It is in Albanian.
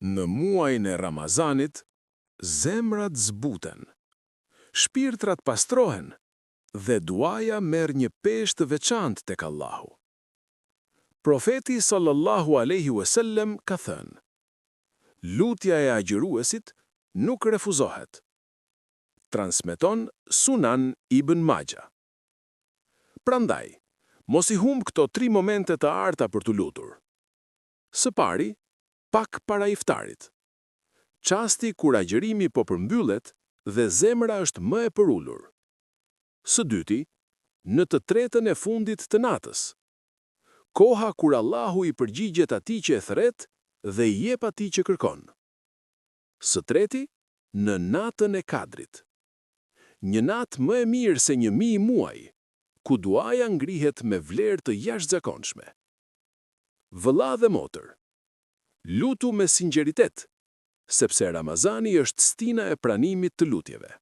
Në muajin e Ramazanit, zemrat zbuten, shpirtrat pastrohen dhe duaja merr një peshë të veçantë tek Allahu. Profeti sallallahu alaihi wasallam ka thënë: Lutja e agjëruesit nuk refuzohet. Transmeton Sunan Ibn Majah. Prandaj, mos i humb këto 3 momente të arta për të lutur. Së pari, pak para iftarit. Çasti kur agjërimi po përmbyllet dhe zemra është më e përullur. Së dyti, në të tretën e fundit të natës. Koha kur Allahu i përgjigjet atij që e thret dhe i jep atij që kërkon. Së treti, në natën e Kadrit. Një natë më e mirë se 1000 muaj, ku duaja ngrihet me vlerë të jashtëzakonshme. Vëlla dhe motër, lutu me sinqeritet, sepse Ramazani është stina e pranimit të lutjeve.